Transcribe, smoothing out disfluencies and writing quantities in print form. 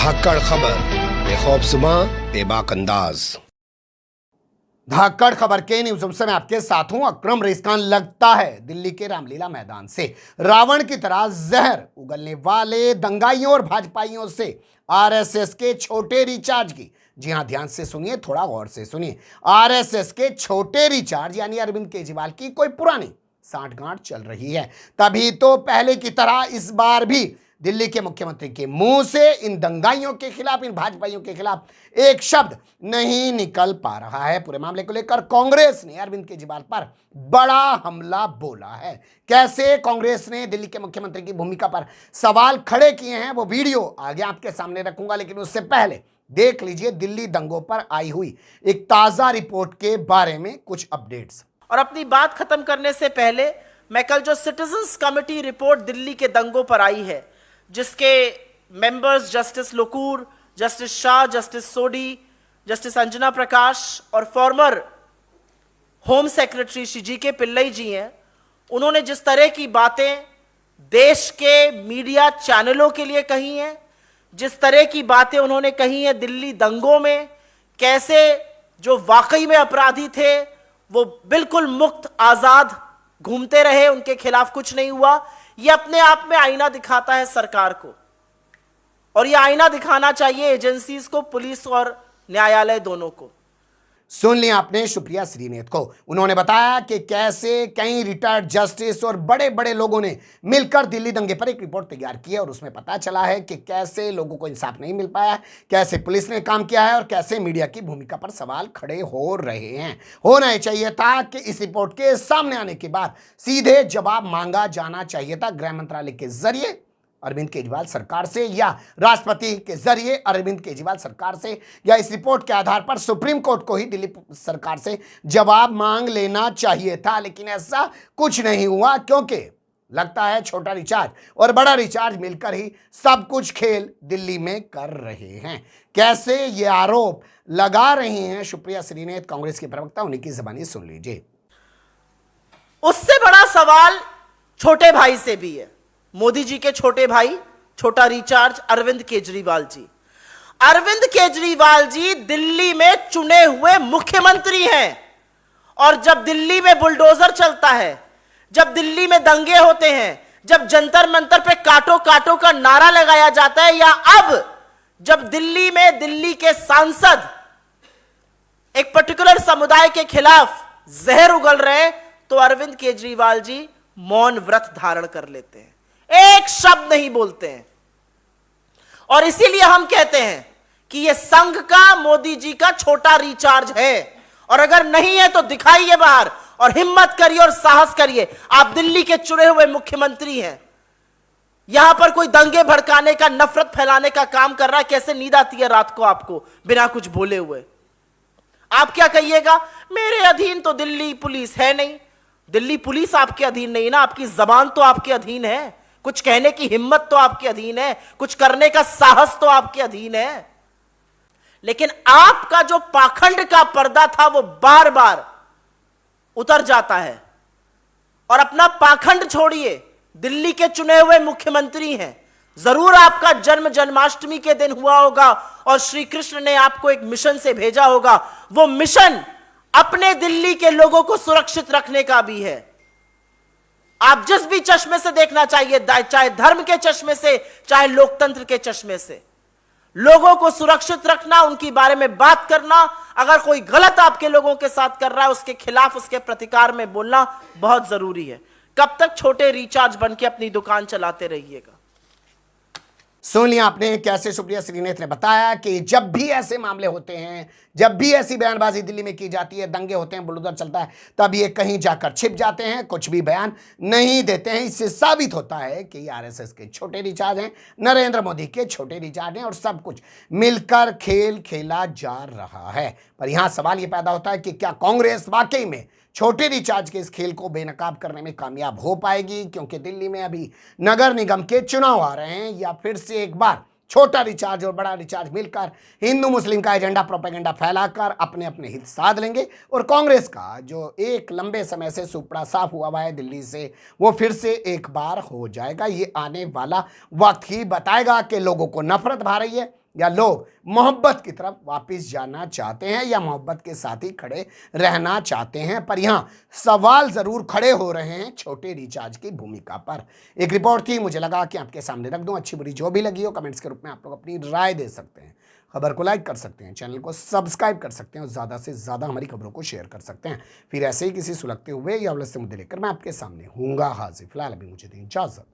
धाकड़ खबर बेखौफसुमा बेबाक अंदाज। धाकड़ खबर के न्यूज़ रूम से मैं आपके साथ हूं अकरम रेसखान। लगता है दिल्ली के रामलीला मैदान से रावण की तरह जहर उगलने वाले दंगाइयों और भाजपाइयों से आरएसएस के छोटे रिचार्ज की, जी हां ध्यान से सुनिए, थोड़ा गौर से सुनिए, आरएसएस के छोटे रिचार्ज यानी अरविंद केजरीवाल की कोई पुरानी सांठगांठ चल रही है। तभी तो पहले की तरह इस बार भी दिल्ली के मुख्यमंत्री के मुंह से इन दंगाइयों के खिलाफ, इन भाजपाइयों के खिलाफ एक शब्द नहीं निकल पा रहा है। पूरे मामले को लेकर कांग्रेस ने अरविंद केजरीवाल पर बड़ा हमला बोला है। कैसे कांग्रेस ने दिल्ली के मुख्यमंत्री की भूमिका पर सवाल खड़े किए हैं, वो वीडियो आगे आपके सामने रखूंगा, लेकिन उससे पहले देख लीजिए दिल्ली दंगों पर आई हुई एक ताजा रिपोर्ट के बारे में कुछ अपडेट्स। और अपनी बात खत्म करने से पहले मैं कल जो सिटीजन्स कमेटी रिपोर्ट दिल्ली के दंगों पर आई है, जिसके members justice Lokur, justice Shah, justice Sodhi, justice Anjana Prakash और former home secretary Shri G K Pillai जी हैं, उन्होंने जिस तरह की बातें देश के मीडिया चैनलों के लिए कही हैं, जिस तरह की बातें उन्होंने कही हैं दिल्ली दंगों में, कैसे जो वाकई में अपराधी थे वो बिल्कुल मुक्त आजाद घूमते रहे, उनके खिलाफ कुछ नहीं हुआ, ये अपने आप में आईना दिखाता है सरकार को। और ये आईना दिखाना चाहिए एजेंसीज को, पुलिस और न्यायालय दोनों को। सुन लिया आपने सुप्रिया श्रीनेत को। उन्होंने बताया कि कैसे कई रिटायर्ड जस्टिस और बड़े बड़े लोगों ने मिलकर दिल्ली दंगे पर एक रिपोर्ट तैयार की है और उसमें पता चला है कि कैसे लोगों को इंसाफ नहीं मिल पाया, कैसे पुलिस ने काम किया है और कैसे मीडिया की भूमिका पर सवाल खड़े हो रहे हैं। होना ही चाहिए था कि इस रिपोर्ट के सामने आने के बाद सीधे जवाब मांगा जाना चाहिए था गृह मंत्रालय के जरिए अरविंद केजरीवाल सरकार से, या राष्ट्रपति के जरिए अरविंद केजरीवाल सरकार से, या इस रिपोर्ट के आधार पर सुप्रीम कोर्ट को ही दिल्ली सरकार से जवाब मांग लेना चाहिए था। लेकिन ऐसा कुछ नहीं हुआ, क्योंकि लगता है छोटा रिचार्ज और बड़ा रिचार्ज मिलकर ही सब कुछ खेल दिल्ली में कर रहे हैं। कैसे ये आरोप लगा रही हैं सुप्रिया श्रीनेत, कांग्रेस के प्रवक्ता, उन्हीं की जबानी सुन लीजिए। उससे बड़ा सवाल छोटे भाई से भी है, मोदी जी के छोटे भाई, छोटा रिचार्ज अरविंद केजरीवाल जी। अरविंद केजरीवाल जी दिल्ली में चुने हुए मुख्यमंत्री हैं, और जब दिल्ली में बुलडोजर चलता है, जब दिल्ली में दंगे होते हैं, जब जंतर मंतर पे काटो काटो का नारा लगाया जाता है, या अब जब दिल्ली में दिल्ली के सांसद एक पर्टिकुलर समुदाय के खिलाफ जहर उगल रहे हैं, तो अरविंद केजरीवाल जी मौन व्रत धारण कर लेते हैं, एक शब्द नहीं बोलते हैं। और इसीलिए हम कहते हैं कि यह संघ का, मोदी जी का छोटा रिचार्ज है, और अगर नहीं है तो दिखाइए बाहर और हिम्मत करिए और साहस करिए। आप दिल्ली के चुने हुए मुख्यमंत्री हैं, यहां पर कोई दंगे भड़काने का, नफरत फैलाने का काम कर रहा है। कैसे नींद आती है रात को आपको बिना कुछ बोले हुए? आप क्या कहिएगा, मेरे अधीन तो दिल्ली पुलिस है नहीं। दिल्ली पुलिस आपके अधीन नहीं ना, आपकी जबान तो आपके अधीन है, कुछ कहने की हिम्मत तो आपके अधीन है, कुछ करने का साहस तो आपके अधीन है। लेकिन आपका जो पाखंड का पर्दा था वो बार बार उतर जाता है। और अपना पाखंड छोड़िए, दिल्ली के चुने हुए मुख्यमंत्री हैं, जरूर आपका जन्म जन्माष्टमी के दिन हुआ होगा और श्री कृष्ण ने आपको एक मिशन से भेजा होगा। वो मिशन अपने दिल्ली के लोगों को सुरक्षित रखने का भी है। आप जिस भी चश्मे से देखना चाहिए, चाहे धर्म के चश्मे से, चाहे लोकतंत्र के चश्मे से, लोगों को सुरक्षित रखना, उनके बारे में बात करना, अगर कोई गलत आपके लोगों के साथ कर रहा है उसके खिलाफ, उसके प्रतिकार में बोलना बहुत जरूरी है। कब तक छोटे रिचार्ज बन के अपनी दुकान चलाते रहिएगा? सुन लिया आपने कैसे सुप्रिया श्रीनेत ने बताया कि जब भी ऐसे मामले होते हैं, जब भी ऐसी बयानबाजी दिल्ली में की जाती है, दंगे होते हैं, बुलडोजर चलता है, तब ये कहीं जाकर छिप जाते हैं, कुछ भी बयान नहीं देते हैं। इससे साबित होता है कि ये आरएसएस के छोटे रिचार्ज हैं, नरेंद्र मोदी के छोटे रिचार्ज हैं, और सब कुछ मिलकर खेल खेला जा रहा है। पर यहां सवाल ये पैदा होता है कि क्या कांग्रेस वाकई में छोटे रिचार्ज के इस खेल को बेनकाब करने में कामयाब हो पाएगी? क्योंकि दिल्ली में अभी नगर निगम के चुनाव आ रहे हैं, या फिर से एक बार छोटा रिचार्ज और बड़ा रिचार्ज मिलकर हिंदू मुस्लिम का एजेंडा, प्रोपेगेंडा फैलाकर अपने अपने हित साध लेंगे, और कांग्रेस का जो एक लंबे समय से सुपड़ा साफ हुआ है दिल्ली से, वो फिर से एक बार हो जाएगा। ये आने वाला वक्त ही बताएगा कि लोगों को नफरत भा रही है या लोग मोहब्बत की तरफ वापस जाना चाहते हैं या मोहब्बत के साथ ही खड़े रहना चाहते हैं। पर यहाँ सवाल जरूर खड़े हो रहे हैं छोटे रिचार्ज की भूमिका पर। एक रिपोर्ट थी, मुझे लगा कि आपके सामने रख दूं। अच्छी बुरी जो भी लगी हो कमेंट्स के रूप में आप लोग अपनी राय दे सकते हैं। खबर को लाइक कर सकते हैं, चैनल को सब्सक्राइब कर सकते हैं और ज़्यादा से ज़्यादा हमारी खबरों को शेयर कर सकते हैं। फिर ऐसे ही किसी सुलगते हुए या उलझते मुद्दे लेकर मैं आपके सामने हूँगा हाजिर। फिलहाल अभी मुझे दें इजाज़त।